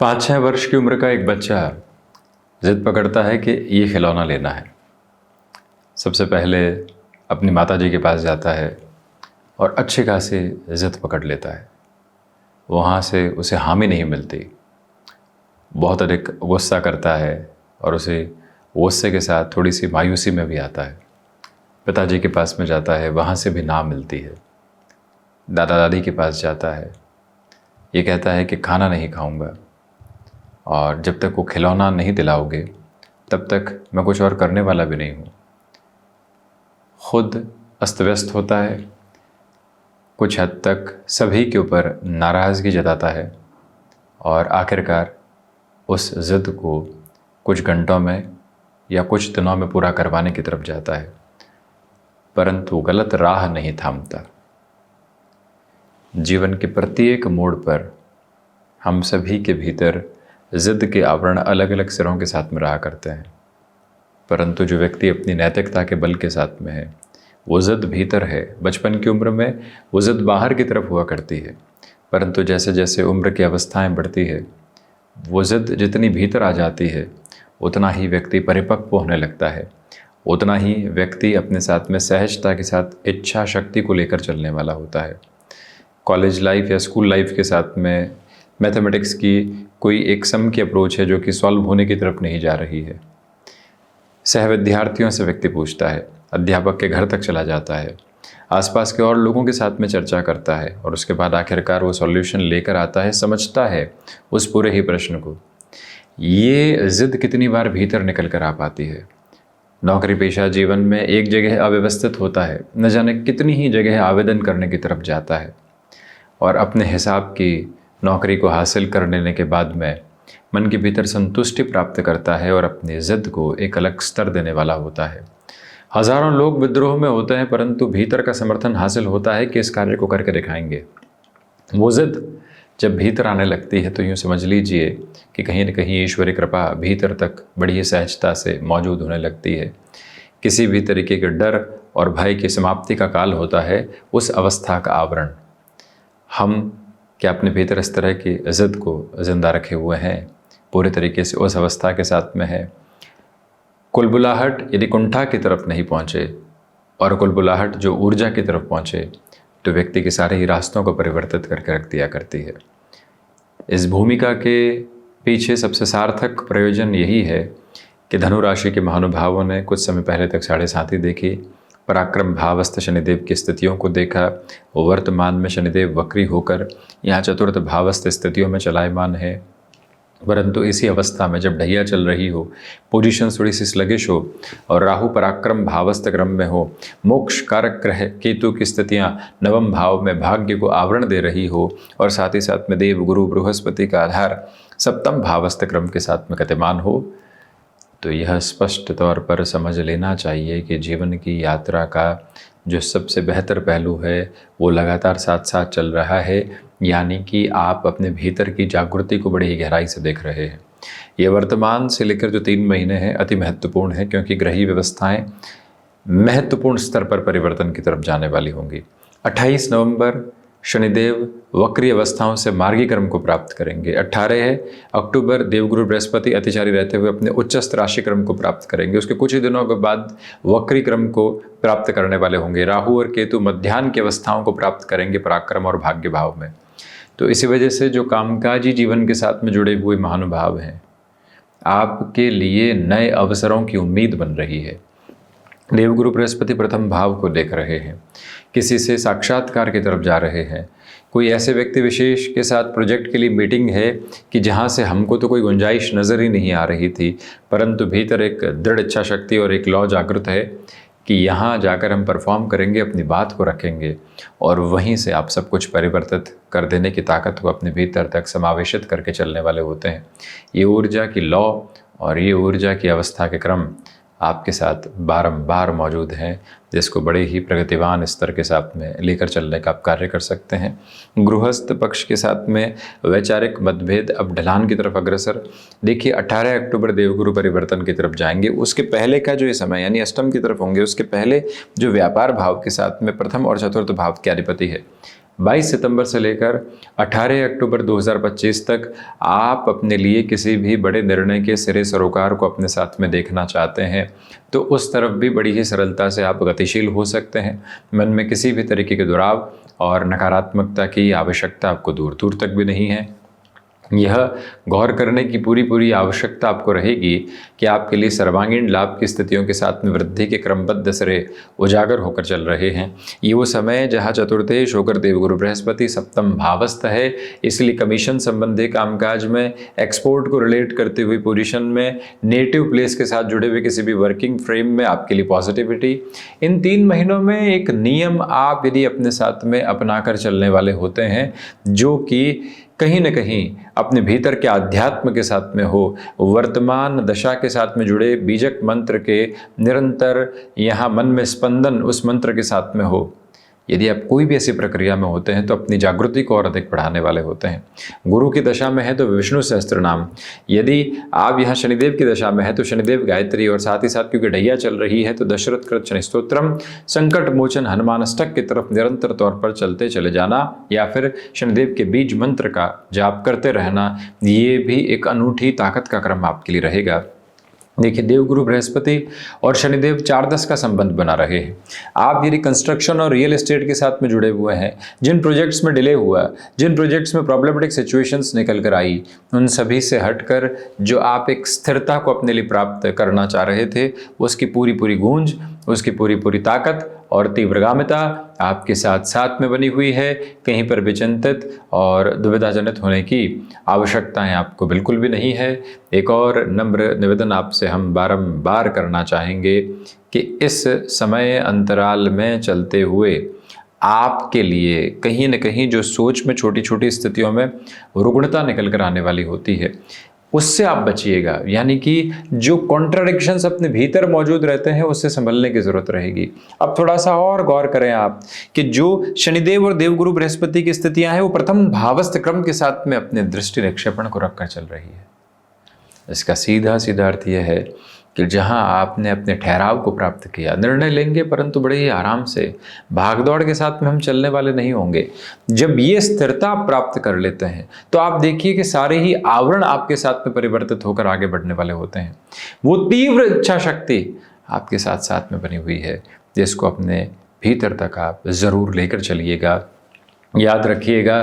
5-6 वर्ष की उम्र का एक बच्चा ज़िद पकड़ता है कि ये खिलौना लेना है। सबसे पहले अपनी माताजी के पास जाता है और अच्छी खासी ज़िद पकड़ लेता है। वहाँ से उसे हामी नहीं मिलती, बहुत अधिक गुस्सा करता है और उसे गुस्से के साथ थोड़ी सी मायूसी में भी आता है। पिताजी के पास में जाता है, वहाँ से भी ना मिलती है। दादा दादी के पास जाता है, ये कहता है कि खाना नहीं खाऊंगा और जब तक वो खिलौना नहीं दिलाओगे तब तक मैं कुछ और करने वाला भी नहीं हूँ। खुद अस्त व्यस्त होता है, कुछ हद तक सभी के ऊपर नाराज़गी जताता है और आखिरकार उस ज़िद को कुछ घंटों में या कुछ दिनों में पूरा करवाने की तरफ जाता है, परंतु गलत राह नहीं थामता। जीवन के प्रत्येक मोड़ पर हम सभी के भीतर ज़िद के आवरण अलग अलग सिरों के साथ में रहा करते हैं, परंतु जो व्यक्ति अपनी नैतिकता के बल के साथ में है, वो ज़िद भीतर है। बचपन की उम्र में वो ज़िद बाहर की तरफ हुआ करती है, परंतु जैसे जैसे उम्र की अवस्थाएं बढ़ती है, वो ज़िद जितनी भीतर आ जाती है, उतना ही व्यक्ति परिपक्व होने लगता है, उतना ही व्यक्ति अपने साथ में सहजता के साथ इच्छा शक्ति को लेकर चलने वाला होता है। कॉलेज लाइफ या स्कूल लाइफ के साथ में मैथमेटिक्स की कोई एक सम की अप्रोच है जो कि सॉल्व होने की तरफ नहीं जा रही है। सह विद्यार्थियों से व्यक्ति पूछता है, अध्यापक के घर तक चला जाता है, आसपास के और लोगों के साथ में चर्चा करता है और उसके बाद आखिरकार वो सॉल्यूशन लेकर आता है, समझता है उस पूरे ही प्रश्न को। ये ज़िद कितनी बार भीतर निकल कर आ पाती है। नौकरी पेशा जीवन में एक जगह अव्यवस्थित होता है, न जाने कितनी ही जगह आवेदन करने की तरफ जाता है और अपने हिसाब की नौकरी को हासिल कर लेने के बाद में मन के भीतर संतुष्टि प्राप्त करता है और अपनी ज़िद को एक अलग स्तर देने वाला होता है। हज़ारों लोग विद्रोह में होते हैं, परंतु भीतर का समर्थन हासिल होता है कि इस कार्य को करके दिखाएंगे। वो ज़िद जब भीतर आने लगती है तो यूँ समझ लीजिए कि कहीं न कहीं ईश्वरी कृपा भीतर तक बड़ी सहजता से मौजूद होने लगती है। किसी भी तरीके के डर और भय की समाप्ति का काल होता है उस अवस्था का आवरण। हम क्या अपने भीतर इस तरह की ज़िद को ज़िंदा रखे हुए हैं, पूरे तरीके से उस अवस्था के साथ में है। कुलबुलाहट यदि कुंठा की तरफ नहीं पहुँचे और कुलबुलाहट जो ऊर्जा की तरफ पहुँचे तो व्यक्ति के सारे ही रास्तों को परिवर्तित करके रख दिया करती है। इस भूमिका के पीछे सबसे सार्थक प्रयोजन यही है कि धनु राशि के महानुभावों ने कुछ समय पहले तक 7.5 देखी, पराक्रम भावस्थ शनिदेव की स्थितियों को देखा। वर्तमान में शनिदेव वक्री होकर यहाँ चतुर्थ भावस्थ स्थितियों में चलायमान है, परंतु इसी अवस्था में जब ढैया चल रही हो, पोजीशन थोड़ी सी स्लगिश हो और राहु पराक्रम भावस्थ क्रम में हो, मोक्ष कारक ग्रह केतु की स्थितियाँ नवम भाव में भाग्य को आवरण दे रही हो और साथ ही साथ में देव गुरु बृहस्पति का आधार सप्तम भावस्थ क्रम के साथ में गतिमान हो, तो यह स्पष्ट तौर पर समझ लेना चाहिए कि जीवन की यात्रा का जो सबसे बेहतर पहलू है वो लगातार साथ साथ चल रहा है, यानी कि आप अपने भीतर की जागृति को बड़ी ही गहराई से देख रहे हैं। ये वर्तमान से लेकर जो 3 महीने हैं अति महत्वपूर्ण है, क्योंकि ग्रही व्यवस्थाएं महत्वपूर्ण स्तर पर परिवर्तन की तरफ जाने वाली होंगी। 28 नवंबर शनिदेव वक्री अवस्थाओं से मार्गी क्रम को प्राप्त करेंगे। 18 अक्टूबर देवगुरु बृहस्पति अतिचारी रहते हुए अपने उच्चस्थ राशि क्रम को प्राप्त करेंगे। उसके कुछ ही दिनों के बाद वक्री क्रम को प्राप्त करने वाले होंगे। राहु और केतु मध्याह्न की अवस्थाओं को प्राप्त करेंगे पराक्रम और भाग्य भाव में। तो इसी वजह से जो कामकाजी जीवन के साथ में जुड़े हुए महानुभाव हैं, आपके लिए नए अवसरों की उम्मीद बन रही है। देवगुरु बृहस्पति प्रथम भाव को देख रहे हैं, किसी से साक्षात्कार की तरफ जा रहे हैं। कोई ऐसे व्यक्ति विशेष के साथ प्रोजेक्ट के लिए मीटिंग है कि जहां से हमको तो कोई गुंजाइश नज़र ही नहीं आ रही थी, परंतु भीतर एक दृढ़ इच्छा शक्ति और एक लौ जागृत है कि यहाँ जाकर हम परफॉर्म करेंगे, अपनी बात को रखेंगे और वहीं से आप सब कुछ परिवर्तित कर देने की ताकत को अपने भीतर तक समावेशित करके चलने वाले होते हैं। ये ऊर्जा की लौ और ये ऊर्जा की अवस्था के क्रम आपके साथ बारंबार मौजूद हैं, जिसको बड़े ही प्रगतिवान स्तर के साथ में लेकर चलने का आप कार्य कर सकते हैं। गृहस्थ पक्ष के साथ में वैचारिक मतभेद अब ढलान की तरफ अग्रसर। देखिए 18 अक्टूबर देवगुरु परिवर्तन की तरफ जाएंगे, उसके पहले का जो ये समय यानी अष्टम की तरफ होंगे, उसके पहले जो व्यापार भाव के साथ में प्रथम और चतुर्थ भाव के अधिपति है 22 सितंबर से लेकर 18 अक्टूबर 2025 तक आप अपने लिए किसी भी बड़े निर्णय के सिरे सरोकार को अपने साथ में देखना चाहते हैं तो उस तरफ भी बड़ी ही सरलता से आप गतिशील हो सकते हैं। मन में किसी भी तरीके के दुराव और नकारात्मकता की आवश्यकता आपको दूर दूर तक भी नहीं है। यह गौर करने की पूरी पूरी आवश्यकता आपको रहेगी कि आपके लिए सर्वांगीण लाभ की स्थितियों के साथ में वृद्धि के क्रमबद्ध सिरे उजागर होकर चल रहे हैं। ये वो समय है जहाँ चतुर्थेश होकर देवगुरु बृहस्पति सप्तम भावस्थ है, इसलिए कमीशन संबंधी कामकाज में, एक्सपोर्ट को रिलेट करते हुए पोजीशन में, नेटिव प्लेस के साथ जुड़े हुए किसी भी वर्किंग फ्रेम में आपके लिए पॉजिटिविटी। इन 3 महीनों में एक नियम आप यदि अपने साथ में अपना कर चलने वाले होते हैं जो कि कहीं न कहीं अपने भीतर के अध्यात्म के साथ में हो, वर्तमान दशा के साथ में जुड़े बीजक मंत्र के निरंतर यहाँ मन में स्पंदन उस मंत्र के साथ में हो, यदि आप कोई भी ऐसी प्रक्रिया में होते हैं तो अपनी जागृति को और अधिक बढ़ाने वाले होते हैं। गुरु की दशा में है तो विष्णु सहस्त्र नाम, यदि आप यहाँ शनिदेव की दशा में है तो शनिदेव गायत्री, और साथ ही साथ क्योंकि ढैया चल रही है तो दशरथ कृत शनि स्तोत्रम, संकट मोचन हनुमानष्टक की तरफ निरंतर तौर पर चलते चले जाना या फिर शनिदेव के बीज मंत्र का जाप करते रहना, ये भी एक अनूठी ताकत का क्रम आपके लिए रहेगा। देखिए, देवगुरु बृहस्पति और शनिदेव 4-10 का संबंध बना रहे हैं। आप यदि कंस्ट्रक्शन और रियल एस्टेट के साथ में जुड़े हुए हैं, जिन प्रोजेक्ट्स में डिले हुआ, जिन प्रोजेक्ट्स में प्रॉब्लमेटिक सिचुएशंस निकल कर आई, उन सभी से हटकर जो आप एक स्थिरता को अपने लिए प्राप्त करना चाह रहे थे, उसकी पूरी पूरी गूंज, उसकी पूरी पूरी ताकत और तीव्रगामिता आपके साथ साथ में बनी हुई है। कहीं पर भी चिंतित और दुविधाजनित होने की आवश्यकताएं आपको बिल्कुल भी नहीं है। एक और नम्र निवेदन आपसे हम बारंबार करना चाहेंगे कि इस समय अंतराल में चलते हुए आपके लिए कहीं न कहीं जो सोच में छोटी छोटी स्थितियों में रुग्णता निकल कर आने वाली होती है, उससे आप बचिएगा। यानी कि जो कॉन्ट्राडिक्शंस अपने भीतर मौजूद रहते हैं उससे संभलने की जरूरत रहेगी। अब थोड़ा सा और गौर करें आप कि जो शनिदेव और देवगुरु बृहस्पति की स्थितियां हैं वो प्रथम भावस्थ क्रम के साथ में अपने दृष्टि निक्षेपण को रखकर चल रही है। इसका सीधा सीधा अर्थ यह है कि जहां आपने अपने ठहराव को प्राप्त किया, निर्णय लेंगे परंतु बड़े ही आराम से, भागदौड़ के साथ में हम चलने वाले नहीं होंगे। जब ये स्थिरता आप प्राप्त कर लेते हैं तो आप देखिए कि सारे ही आवरण आपके साथ में परिवर्तित होकर आगे बढ़ने वाले होते हैं। वो तीव्र इच्छा शक्ति आपके साथ साथ में बनी हुई है जिसको अपने भीतर तक आप ज़रूर लेकर चलिएगा। याद रखिएगा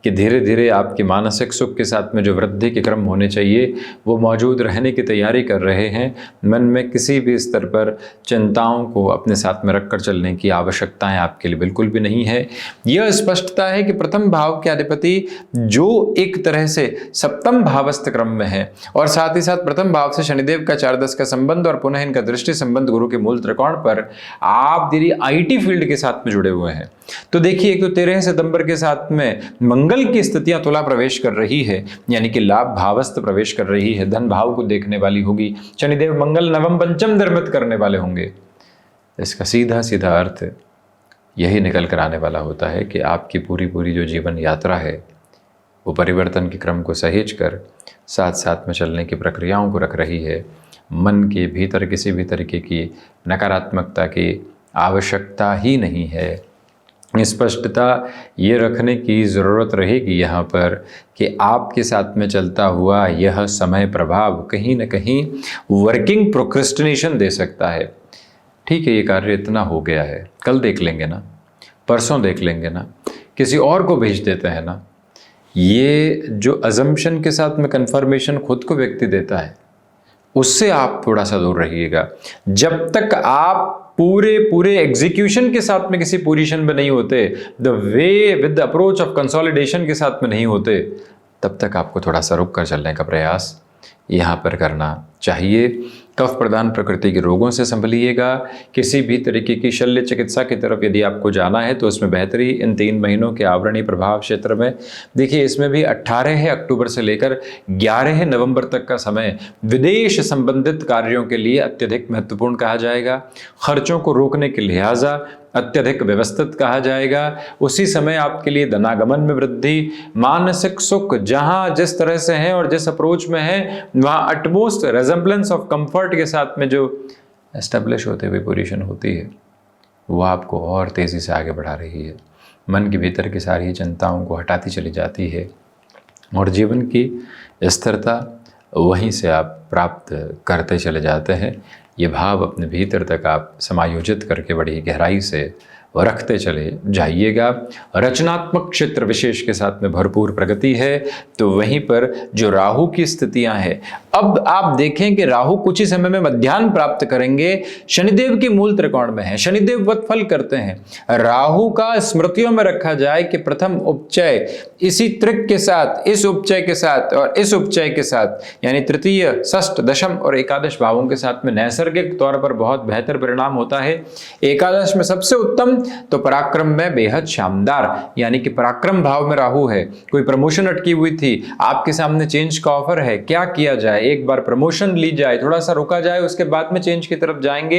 कि धीरे धीरे आपके मानसिक सुख के साथ में जो वृद्धि के क्रम होने चाहिए वो मौजूद रहने की तैयारी कर रहे हैं। मन में किसी भी स्तर पर चिंताओं को अपने साथ में रखकर चलने की आवश्यकताएं आपके लिए बिल्कुल भी नहीं है। यह स्पष्टता है कि प्रथम भाव के अधिपति जो एक तरह से सप्तम भावस्थ क्रम में है और साथ ही साथ प्रथम भाव से शनिदेव का 4-10 का संबंध और पुनः इनका दृष्टि संबंध गुरु के मूल त्रिकोण पर, आप यदि IT फील्ड के साथ में जुड़े हुए हैं तो देखिए, एक तो 13 सितंबर के साथ में मंगल की स्थितियां तुला प्रवेश कर रही है, यानी कि लाभ भावस्थ प्रवेश कर रही है, धन भाव को देखने वाली होगी। शनिदेव मंगल नवम पंचम निर्मित करने वाले होंगे। इसका सीधा सीधा अर्थ यही निकल कर आने वाला होता है कि आपकी पूरी पूरी जो जीवन यात्रा है वो परिवर्तन के क्रम को सहेज कर साथ साथ में चलने की प्रक्रियाओं को रख रही है। मन के भीतर किसी भी तरीके की नकारात्मकता की आवश्यकता ही नहीं है। स्पष्टता ये रखने की ज़रूरत रहेगी यहाँ पर कि आपके साथ में चलता हुआ यह समय प्रभाव कहीं न कहीं वर्किंग प्रोक्रेस्टिनेशन दे सकता है। ठीक है, ये कार्य इतना हो गया है, कल देख लेंगे ना, परसों देख लेंगे ना, किसी और को भेज देते हैं ना। ये जो अजम्पशन के साथ में कन्फर्मेशन खुद को व्यक्ति देता है उससे आप थोड़ा सा दूर रहिएगा। जब तक आप पूरे एग्जीक्यूशन के साथ में किसी पोजीशन में नहीं होते, the way with the approach of consolidation के साथ में नहीं होते, तब तक आपको थोड़ा सा रुक कर चलने का प्रयास यहाँ पर करना चाहिए। कफ प्रदान प्रकृति के रोगों से संभलिएगा। किसी भी तरीके की शल्य चिकित्सा की तरफ यदि आपको जाना है तो उसमें बेहतरी इन 3 महीनों के आवरणीय प्रभाव क्षेत्र में। देखिए, इसमें भी 18 अक्टूबर से लेकर 11 नवंबर तक का समय विदेश संबंधित कार्यों के लिए अत्यधिक महत्वपूर्ण कहा जाएगा। खर्चों को रोकने के लिहाजा अत्यधिक व्यवस्थित कहा जाएगा। उसी समय आपके लिए धनागमन में वृद्धि, मानसिक सुख जहां जिस तरह से है और जिस अप्रोच में है वहां अटमोस्ट रेजेंबलेंस ऑफ कंफर्ट के साथ में जो एस्टेब्लिश होते हुए पोजीशन होती है वो आपको और तेजी से आगे बढ़ा रही है। मन के भीतर की सारी चिंताओं को हटाती चली जाती है और जीवन की स्थिरता वहीं से आप प्राप्त करते चले जाते हैं। ये भाव अपने भीतर तक आप समायोजित करके बड़ी गहराई से रखते चले जाइएगा। रचनात्मक क्षेत्र विशेष के साथ में भरपूर प्रगति है। तो वहीं पर जो राहु की स्थितियां हैं, अब आप देखें कि राहु कुछ ही समय में मध्याह्न प्राप्त करेंगे, शनिदेव की मूल त्रिकोण में है, शनिदेव वत फल करते हैं। राहु का स्मृतियों में रखा जाए कि प्रथम उपचय इसी त्रिक के साथ, इस उपचय के साथ और इस उपचय के साथ, यानी तृतीय, षष्ठ, दशम और एकादश भावों के साथ में नैसर्गिक तौर पर बहुत बेहतर परिणाम होता है। एकादश में सबसे उत्तम तो पराक्रम में बेहद शानदार, यानी कि पराक्रम भाव में राहु है। कोई प्रमोशन अटकी हुई थी, आपके सामने चेंज का ऑफर है, क्या किया जाए, एक बार प्रमोशन ली जाए, थोड़ा सा रुका जाए, उसके बाद में चेंज की तरफ जाएंगे,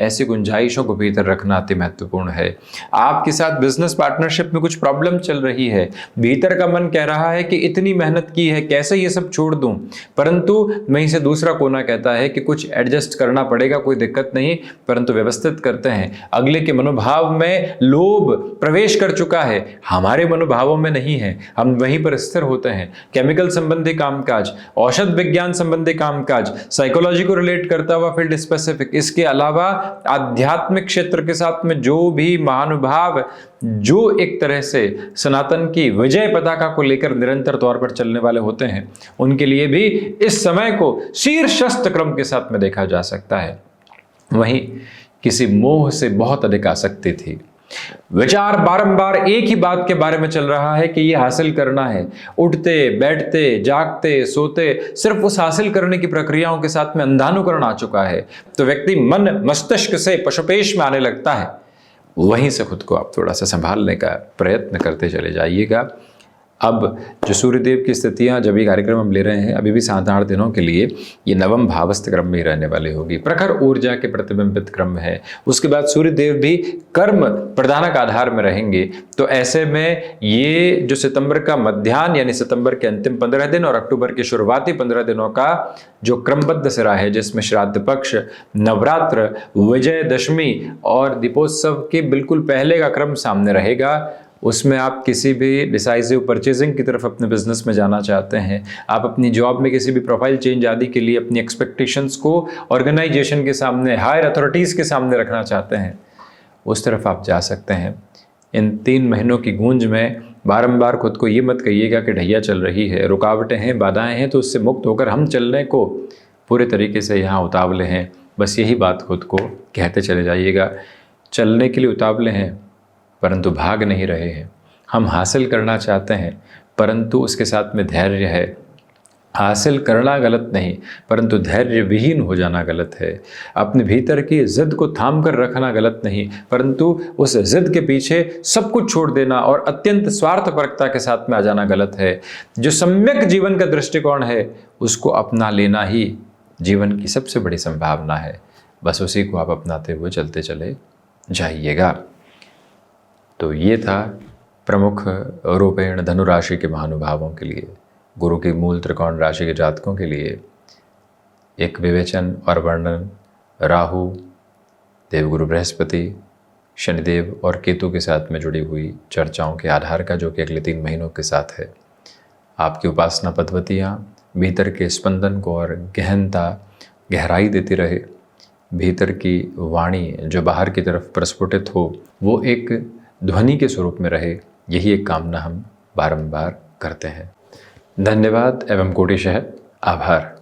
ऐसी गुंजाइशों को भीतर रखना अति महत्वपूर्ण है। आपके साथ बिजनेस पार्टनरशिप में कुछ प्रॉब्लम चल रही है, भीतर का मन कह रहा है कि इतनी मेहनत की है, कैसे ये सब छोड़ दूं, परंतु वहीं से दूसरा कोना कहता है कि कुछ एडजस्ट करना पड़ेगा, कोई दिक्कत नहीं, परंतु व्यवस्थित करते हैं। अगले के मनोभाव में लोभ प्रवेश कर चुका है, हमारे मनोभावों में नहीं है, हम वहीं पर स्थिर होते हैं। केमिकल संबंधी कामकाज, औषध विज्ञान संबंधी कामकाज, साइकोलॉजी को रिलेट करता हुआ फील्ड स्पेसिफिक, इसके अलावा आध्यात्मिक क्षेत्र के साथ में जो भी महानुभाव जो एक तरह से सनातन की विजय पताका को लेकर निरंतर तौर पर चलने वाले होते हैं, उनके लिए भी इस समय को शीर्षस्थ क्रम के साथ में देखा जा सकता है। वहीं किसी मोह से बहुत अधिक आसक्ति थी, विचार बारंबार एक ही बात के बारे में चल रहा है कि ये हासिल करना है, उठते बैठते जागते सोते सिर्फ उस हासिल करने की प्रक्रियाओं के साथ में अंधानुकरण आ चुका है, तो व्यक्ति मन मस्तिष्क से पशुपेश में आने लगता है। वहीं से खुद को आप थोड़ा सा संभालने का प्रयत्न करते चले जाइएगा। अब जो सूर्यदेव की स्थितियां जब ये कार्यक्रम हम ले रहे हैं, अभी भी 7-8 दिनों के लिए ये नवम भावस्थ क्रम में ही रहने वाली होगी, प्रखर ऊर्जा के प्रतिबिंबित क्रम में है। उसके बाद सूर्यदेव भी कर्म प्रधानक आधार में रहेंगे। तो ऐसे में ये जो सितंबर का मध्याह्न यानी सितंबर के अंतिम 15 दिन और अक्टूबर के शुरुआती 15 दिनों का जो क्रमबद्ध सिरा है, जिसमें श्राद्ध पक्ष, नवरात्र, विजयदशमी और दीपोत्सव के बिल्कुल पहले का क्रम सामने रहेगा, उसमें आप किसी भी डिसाइसिव परचेजिंग की तरफ अपने बिजनेस में जाना चाहते हैं, आप अपनी जॉब में किसी भी प्रोफाइल चेंज आदि के लिए अपनी एक्सपेक्टेशंस को ऑर्गेनाइजेशन के सामने, हायर अथॉरिटीज़ के सामने रखना चाहते हैं, उस तरफ आप जा सकते हैं। इन 3 महीनों की गूंज में बारंबार खुद को ये मत कहिएगा कि ढैया चल रही है, रुकावटें हैं, बाधाएं हैं, तो उससे मुक्त होकर हम चलने को पूरे तरीके से यहाँ उतावले हैं। बस यही बात खुद को कहते चले जाइएगा। चलने के लिए उतावले हैं परंतु भाग नहीं रहे हैं। हम हासिल करना चाहते हैं परंतु उसके साथ में धैर्य है। हासिल करना गलत नहीं, परंतु धैर्य विहीन हो जाना गलत है। अपने भीतर की जिद को थाम कर रखना गलत नहीं, परंतु उस जिद के पीछे सब कुछ छोड़ देना और अत्यंत स्वार्थपरकता के साथ में आ जाना गलत है। जो सम्यक जीवन का दृष्टिकोण है उसको अपना लेना ही जीवन की सबसे बड़ी संभावना है। बस उसी को आप अपनाते हुए चलते चले जाइएगा। तो ये था प्रमुख रूपेण धनु राशि के महानुभावों के लिए, गुरु की मूल त्रिकोण राशि के जातकों के लिए एक विवेचन और वर्णन राहु, देवगुरु बृहस्पति, शनिदेव और केतु के साथ में जुड़ी हुई चर्चाओं के आधार का, जो कि अगले 3 महीनों के साथ है। आपकी उपासना पद्धतियाँ भीतर के स्पंदन को और गहनता, गहराई देती रहे। भीतर की वाणी जो बाहर की तरफ प्रस्फुटित हो वो एक ध्वनि के स्वरूप में रहे, यही एक कामना हम बारंबार करते हैं। धन्यवाद एवं कोटिशः आभार।